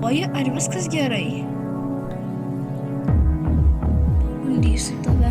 Oji, ar viskas gerai? Valdysiu tave.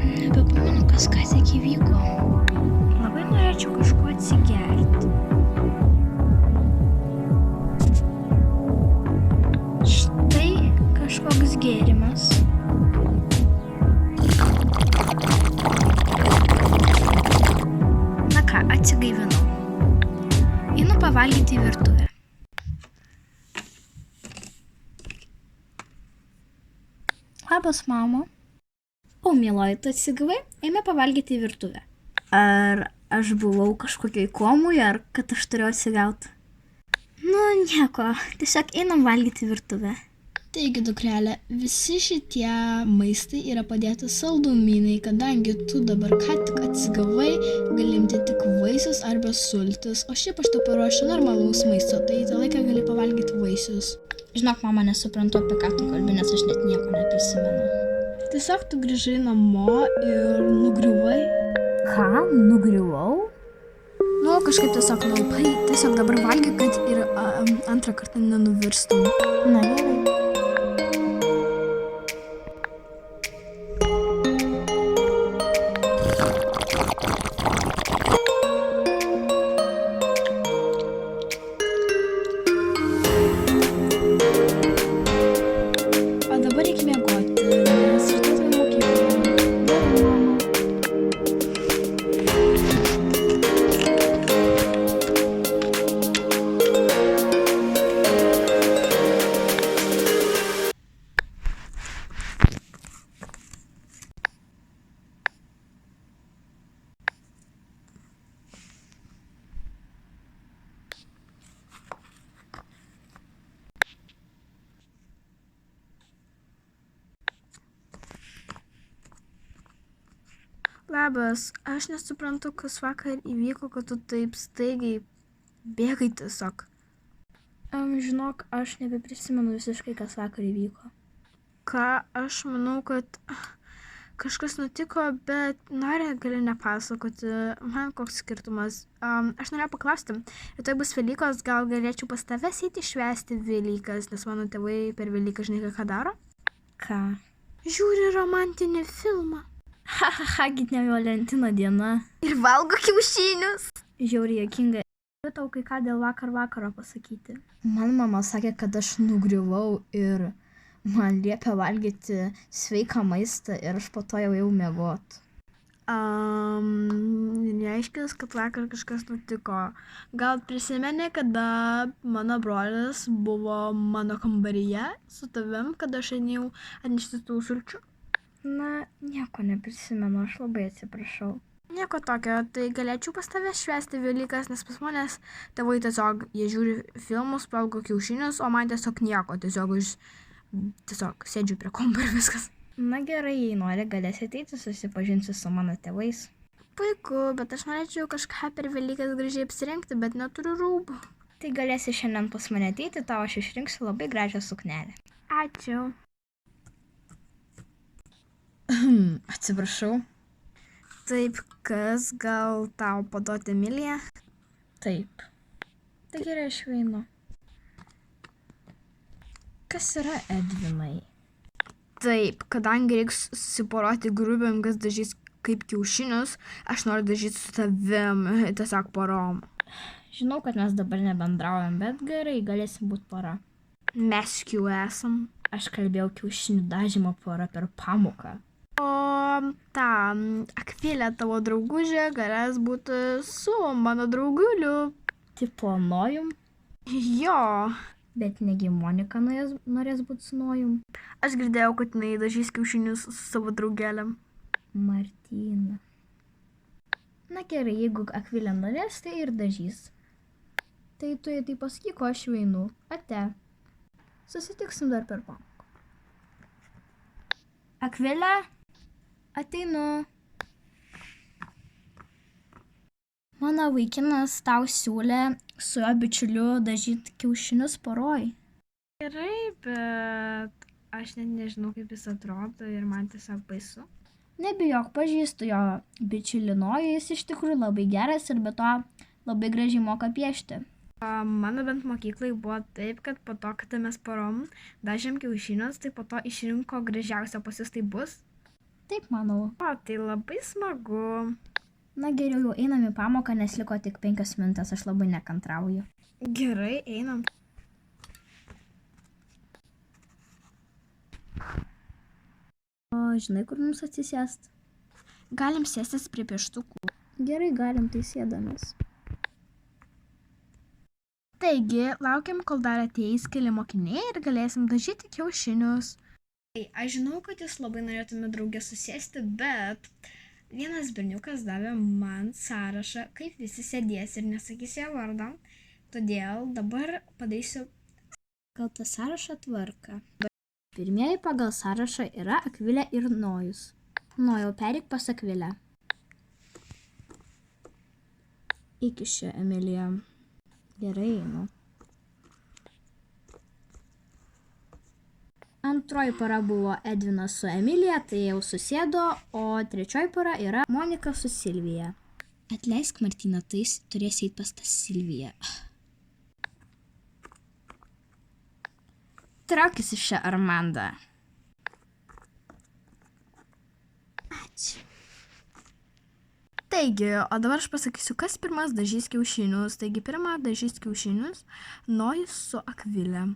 Nebepamenu, kas ką tik įvyko. Labai norėčiau kažko atsigerti. Štai kažkoks gėrimas. Na ką, atsigaivinau. Einu pavalgyti į virtuvę. Labas, mama. O, mieloji, tu atsigavai? Eime pavalgyti į virtuvę. Ar aš buvau kažkokiai komui, ar kad aš turėjau atsigauti? Nu, nieko. Tiesiog einam valgyti į virtuvę. Taigi, dukrelė, visi šitie maistai yra padėti saldumynai, kadangi tu dabar ką tik atsigavai, gali imti tik vaisius arba sultis, o šiaip aš tau paruošiu normalaus maisto, tai tą laiką gali pavalgyti vaisius. Žinok, mama, nesuprantu, apie ką tu kalbi, nes aš net nieko neprisimenu. Tiesiog tu grįžai namo ir nugriuvai. Ką? Nugriuvau? Nu, kažkaip tiesiog nulpai, tiesiog dabar valgy, kad ir antrą kartą nenuvirstum. Na, gerai. O dabar reikia miegoti, nes rytoj turiu mokyklą. Labas, aš nesuprantu, kas vakar įvyko, kad tu taip staigiai bėgai tiesiog. Žinok, aš nebeprisimenu visiškai, kas vakar įvyko. Ką, aš manau, kad kažkas nutiko, bet gali nepasakoti. Man koks skirtumas. Aš norėjau paklausti, rytoj bus Velykos, gal galėčiau pas tavęs eiti švęsti Velykas, nes mano tėvai per Velyką žinai, ką daro? Ką? Žiūri romantinį filmą. Gi ne Valentino diena. Ir valgo kiaušinius. Žiauriai juokinga. Tau kai ką dėl vakaro pasakyti. Man mama sakė, kad aš nugriuvau ir man liepė valgyti sveiką maistą ir aš po to jau miegot. Reiškia, kad vakar kažkas nutiko. Gal prisimeni, kada mano brolis buvo mano kambaryje su tavim, kada aš einėjau atnešti tų sulčių? Na, nieko neprisimenu, aš labai atsiprašau. Nieko tokio, tai galėčiau pas tave švęsti Velykas, nes pas manęs tėvai tiesiog, jie žiūri filmus, valgo kiaušinius, o man tiesiog nieko, tiesiog sėdžiu prie kompo ir viskas. Na gerai, jei nori, galėsi ateiti, susipažinti su mano tėvais. Puiku, bet aš norėčiau kažką per Velykas gražiai apsirengti, bet neturiu rūbų. Tai galėsi šiandien pas mane ateiti, tau aš išrinksiu labai gražią suknelę. Ačiū. Atsiprašau. Taip, kas gal tau paduoti Emiliją? Taip. Tai gerai, aš einu. Kas yra Edvinai? Taip, kadangi reiks susiporoti grupėm, kas dažys kaip kiaušinius, aš noriu dažyti su tavim, tiesiog porom. Žinau, kad mes dabar nebendraujam, bet gerai, galėsim būti pora. Mes jau esam. Aš kalbėjau kiaušinių dažymo porą per pamoką. O Akvilė tavo draugužė galės būti su mano drauguliu. Tipo Nojum? Jo. Bet negi Monika norės būti su Nojum. Aš girdėjau, kad jinai dažys kiaušinius su savo draugelėm. Martyna. Na gerai, jeigu Akvilė norės, tai ir dažys. Tai tu tai pasakyk, o aš jau einu. Ate. Susitiksim dar per pamoką. Akvilė? Ateinu. Mano vaikinas tau siūlė su jo bičiuliu dažyti kiaušinius poroj. Gerai, bet aš net nežinau, kaip jis atrodo ir man tiesiog baisu. Nebijok, pažįstu jo bičiulį Nojų, jis iš tikrųjų labai geras ir be to labai gražiai moka piešti. Mano bent mokyklai buvo taip, kad po to, kada mes porom dažėm kiaušinius, tai po to išrinko gražiausia pas jūs tai bus. Taip manau. Tai labai smagu. Na geriau jau einam į pamoką, nes liko tik 5 minutės, aš labai nekantrauju. Gerai, einam. O žinai, kur mums atsisėst? Galim sėstis prie pieštukų. Gerai, galim, tai sėdamės. Taigi, laukiam, kol dar ateis keli mokiniai ir galėsim dažyti kiaušinius. Aš žinau, kad jūs labai norėtume draugę susėsti, bet vienas berniukas davė man sąrašą, kaip visi sėdės ir nesakys jo vardą. Todėl dabar padarysiu Gal tą sąrašą tvarką. Pirmieji pagal sąrašą yra Akvilė ir Nojus. Nojau, pereik pas Akvilę. Iki šio, Emilija. Gerai, einu. Antroji para buvo Edvinas su Emilija, tai jau susėdo, o trečioji para yra Monika su Silvija. Atleisk, Martina, tai turės eiti pas tą Silviją. Traukis iš čia, Armanda. Ačiū. Taigi, o dabar aš pasakysiu, kas pirmas dažys kiaušinius. Taigi, pirmą dažys kiaušinius Nojus su Akvilė.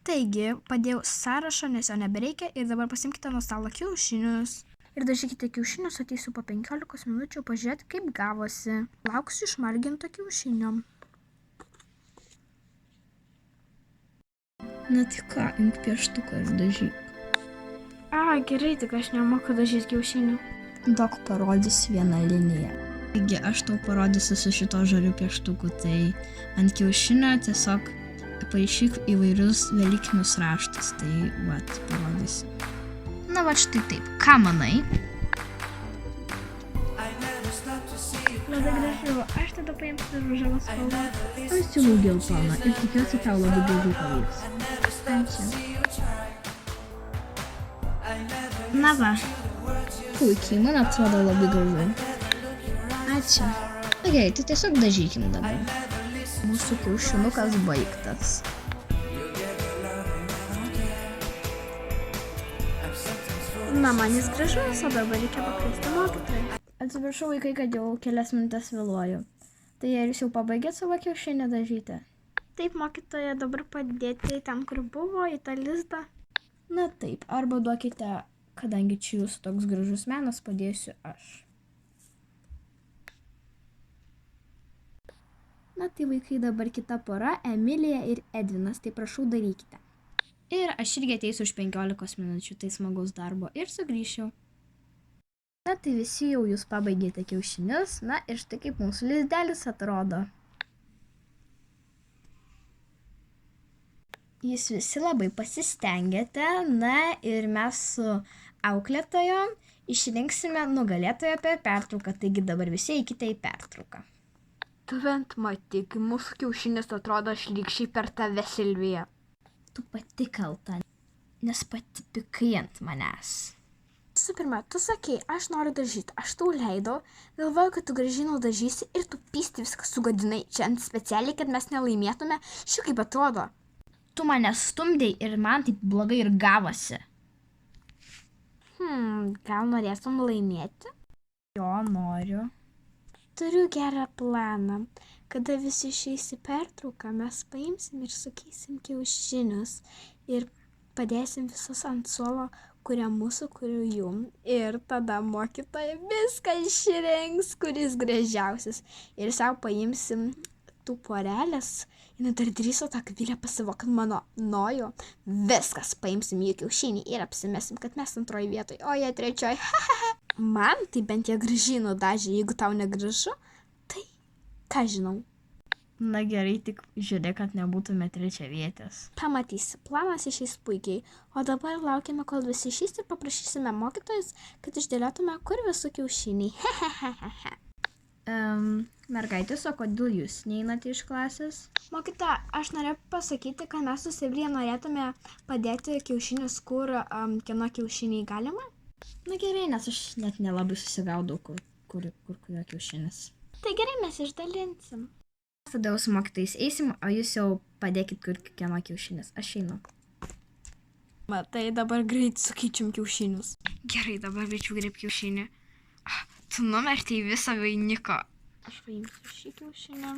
Taigi, padėjau sąrašą, nes jo nebereikia ir dabar pasimkite nuo stalo kiaušinius. Ir dažykite kiaušinius, ateisiu po 15 minučių pažiūrėti, kaip gavosi. Lauksiu išmarginto kiaušinio. Na tai ką, imk pieštuką ir dažyk. Gerai, tik aš nemoku dažyti kiaušinių. Dok parodys vieną liniją. Taigi aš tau parodysiu su šito žaliu pieštuku, tai ant kiaušinio tiesiog paišyk įvairius velykinius raštus, tai vat, parodysiu. Na va štai taip, ką manai? Labai gražu, aš tada paimsiu žalią spalvą. Aš siūlau geltoną ir tikiuosi tau labai gražiai pavyks. Ačiū. Na va. Puikiai, man atrodo labai gražu. Ačiū. Na gerai, tai tiesiog dažykim dabar. Mūsų kiaušinukas baigtas. Na, man jis gražus, o dabar reikia pakviesti mokytoją. Atsiprašau, vaikai, kad jau kelias minutės vėluoju. Tai ar jūs jau pabaigėt savo kiaušinį dažyti? Taip, mokytoja, dabar padėti ten, kur buvo, į tą lizdą. Na taip, arba duokite, kadangi čia jūsų toks gražus menas, padėsiu aš. Na tai vaikai, dabar kita pora, Emilija ir Edvinas, tai prašau darykite. Ir aš irgi ateisiu už 15 minučių, tai smagaus darbo ir sugrįšiu. Na tai visi jau jūs pabaigėte kiaušinius, na ir štai kaip mūsų lizdelis atrodo. Jūs visi labai pasistengėte, na ir mes su auklėtojom išrinksime nugalėtoją per pertrauką, taigi dabar visi eikite į pertrauką. Tu bent matyk, mūsų kiaušinis atrodo šlykščiai per tave, Silvija. Tu pati kalta, nes pati pykai ant manęs. Visų pirma, tu sakei, aš noriu dažyti, aš tau leidau, galvoju, kad tu gražiai nudažysi ir tu pysti viską sugadinai, čia ant specialiai, kad mes nelaimėtume, šitaip atrodo. Tu mane stumdei ir man taip blogai ir gavosi. Gal norėtum laimėti? Jo, noriu. Turiu gerą planą. Kada visi išeis į pertrauką, mes paimsim ir sukeisim kiaušinius ir padėsim visus ant suolo, kurie mūsų, kurie jum. Ir tada mokytoja viską išrinks, kuris gražiausias. Ir savo paimsim tų porelės. Ir dar drįso tą Akvilę pasivokant mano Nojų. Viskas, paimsim jų kiaušinį ir apsimesim, kad mes antroji vietoj, o jie trečioj. Man tai bent jie gražiai nudažė, jeigu tau negražu, tai ką žinau. Na gerai, tik žiūrėk, kad nebūtume trečiavietės. Pamatysi, planas išeis puikiai, o dabar laukiame, kol visi išeis ir paprašysime mokytojus, kad išdėliotume, kur visų kiaušiniai. Mergaitės, o kodėl jūs neinate iš klasės? Mokytoja, aš norėjau pasakyti, kad mes su Silvija norėtume padėti kiaušinius, kur kieno kiaušiniai galima. Na gerai, nes aš net nelabai susigaudau, kur kurio kiaušinis. Tai gerai, mes išdalinsim. Tada jau su mokytais eisim, o jūs jau padėkit, kur kiekvieno kiaušinis. Aš einu. Matai, dabar greit sukeičiam kiaušinius. Gerai, dabar greičiau greit kiaušinį. Tu numertei visą vainiką. Aš paimsiu šį kiaušinį.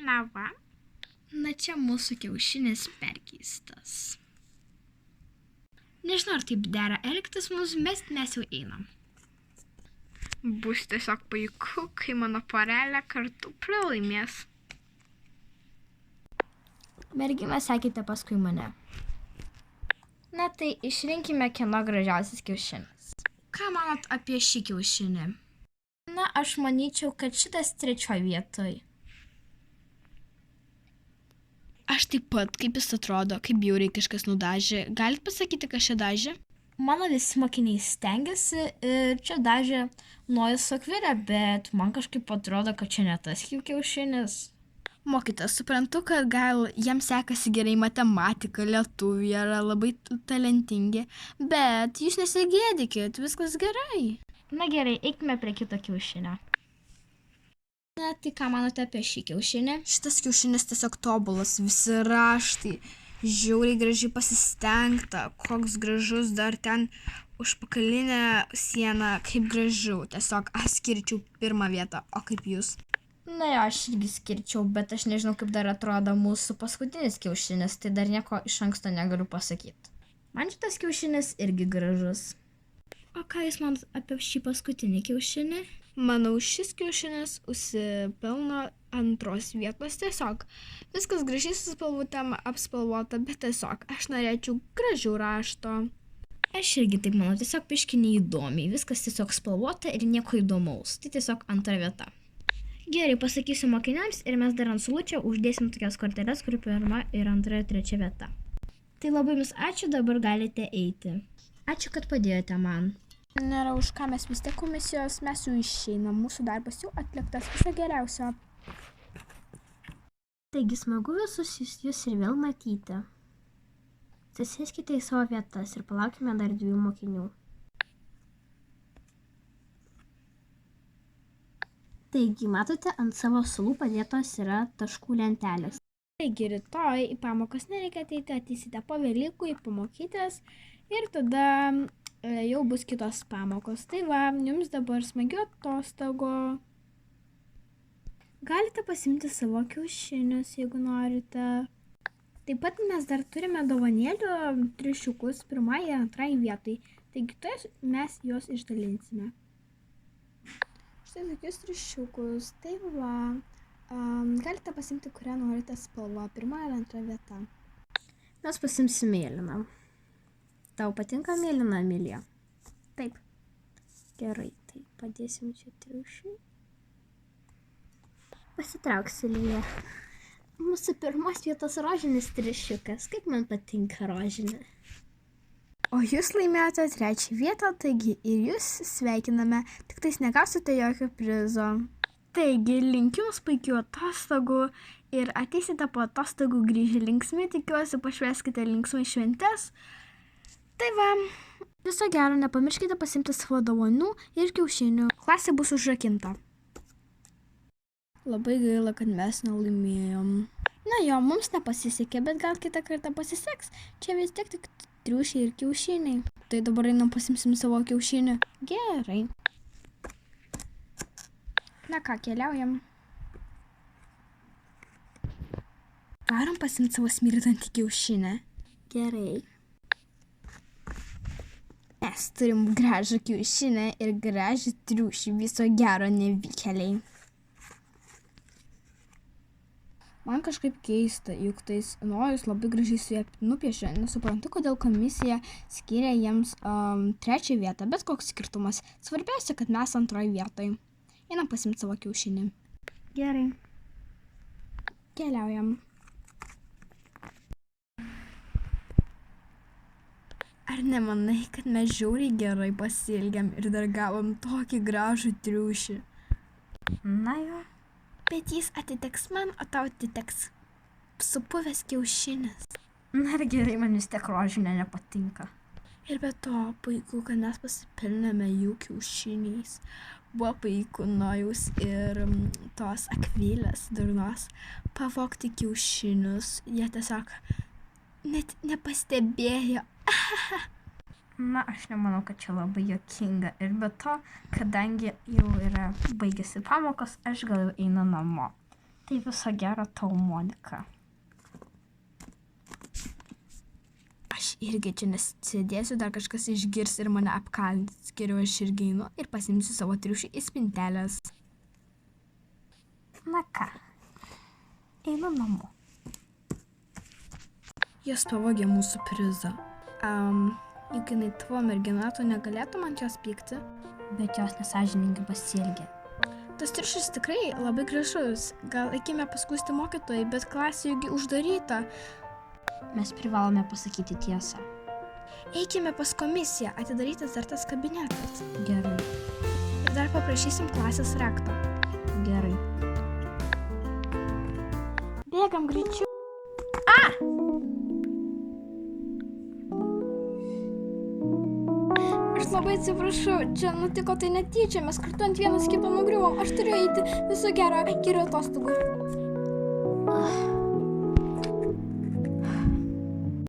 Na va. Na čia mūsų kiaušinis perkeistas. Nežinau, ar taip dera elgtis mums, bet mes jau einam. Bus tiesiog puiku, kai mano porelė kartu pralaimės. Merginos, sekite paskui mane. Na tai išrinkime, kieno gražiausias kiaušinis. Ką manot apie šį kiaušinį? Na, aš manyčiau, kad šitas 3 vietoj. Aš taip pat, kaip jis atrodo, kaip bjauriai kažkas nudažė. Galit pasakyti, kas čia dažė? Mano visi mokiniai stengiasi ir čia dažė Nojus Akvilė, bet man kažkaip atrodo, kad čia ne tas kiaušinis. Mokytas, suprantu, kad gal jiems sekasi gerai matematika, lietuvių, yra labai talentingi, bet jūs nesigėdykit, viskas gerai. Na gerai, eikime prie kito kiaušinio. Na, tai ką manote apie šį kiaušinį? Šitas kiaušinis tiesiog tobulas, visi raštai, žiauriai gražiai pasistengta, koks gražus dar ten užpakalinė siena, kaip gražu, tiesiog aš skirčiau 1 vietą, o kaip jūs? Na jo, aš irgi skirčiau, bet aš nežinau, kaip dar atrodo mūsų paskutinis kiaušinis, tai dar nieko iš anksto negaliu pasakyti. Man šitas kiaušinis irgi gražus. O ką jūs manot apie šį paskutinį kiaušinį? Manau, šis kiaušinis užsipelno 2 vietos tiesiog. Viskas gražiai su spalvutėm apspalvota, bet tiesiog aš norėčiau gražių rašto. Aš irgi taip manau, tiesiog biškį neįdomiai, viskas tiesiog spalvota ir nieko įdomaus, tai tiesiog 2 vieta. Gerai, pasakysiu mokiniams ir mes dar ant sulūčio uždėsim tokias korteles, kur 1 ir 2 ir 3 vieta. Tai labai jums ačiū, dabar galite eiti. Ačiū, kad padėjote man. Nėra už ką, mes vis tiek komisijos, mes jau išeinam, mūsų darbas jau atliktas, viso geriausio. Taigi smagu visus jūs ir vėl matyti. Susėskite į savo vietas ir palaukime dar 2 mokinių. Taigi, matote, ant savo sulų padėtos yra taškų lentelės. Taigi, rytoj į pamokas nereikia ateiti, ateisite po Velykų į pamokytės ir tada jau bus kitos pamokos. Tai va, jums dabar smagių atostogų. Galite pasimti savo kiaušinius, jeigu norite. Taip pat mes dar turime dovanėlių triušiukus 1 ir 2 vietai. Taigi, mes juos išdalinsime. Štai tokius triušiukus, tai va, galite pasimti, kurią norite spalvą, 1 ir 2 vieta. Mes pasimsim mėlyną. Tau patinka mėlyna, Emilija? Taip. Gerai, tai padėsim čia triušį. Pasitrauksiu, Lilija. Mūsų 1 vietos rožinis triušiukas, kaip man patinka rožinė. O jūs laimėjote 3 vietą, taigi ir jūs sveikiname, tik tais negausite jokio prizo. Taigi, linkiu jums puikių atostogų ir ateisite po atostogų grįžę linksmai, tikiuosi pašvęskite linksmai šventes. Tai va, viso gero, nepamirškite pasimti savo dovanų ir kiaušinių. Klasė bus užrakinta. Labai gaila, kad mes nelaimėjom. Na jo, mums nepasisekė, bet gal kitą kartą pasiseks. Čia vis tiek tik triušiai ir kiaušiniai. Tai dabar einam pasimsim savo kiaušinį. Gerai. Na ką, keliaujam. Varom pasimti savo smirdantį kiaušinį. Gerai. Mes turim gražų kiaušinį ir gražų triušį, viso gero nevykėliai. Man kažkaip keista, juk tais Nojus labai gražiai su jie nupiešė. Nesuprantu, kodėl komisija skiria jiems 3 vietą, bet koks skirtumas. Svarbiausia, kad mes 2 vietoj. Einam pasimti savo kiaušinį. Gerai. Keliaujam. Ar nemanai, kad mes žiauriai gerai pasielgėm ir dar gavom tokį gražų triušį? Na jo. Bet jis atiteks man, o tau atiteks supuvęs kiaušinis. Na ir gerai, man vis tiek rožinė nepatinka. Ir be to, puiku, kad mes pasipelnėme jų kiaušiniais. buvo paikų Nojaus ir tos Akvilės durnos pavogti kiaušinius. Jie tiesiog net nepastebėjo. Na, aš nemanau, kad čia labai juokinga. Ir be to, kadangi jau yra baigėsi pamokos, aš gal jau einu namo. Tai viso gero tau, Monika. Aš irgi čia nesėdėsiu, dar kažkas išgirs ir mane apkaltins. Geriau aš irgi einu ir pasimsiu savo triušį į spintelės. Na ką, einu namo. Jos pavogė mūsų prizą. Juk jinai tavo mergina, tu negalėtum ant jos pykti. Bet jos nesąžiningai pasielgė. Tas triušis tikrai labai gražus. Gal eikime paskųsti mokytojai, bet klasė juk uždaryta. Mes privalome pasakyti tiesą. Eikime pas komisiją, atidarytas dar tas kabinetas. Gerai. Ir dar paprašysim klasės rakto. Gerai. Bėgam greičiau. Aš labai atsiprašau, čia nutiko tai netyčia, mes kartu ant vienas kito nugriuvom. Aš turiu eiti, viso gero, geriau atostogų.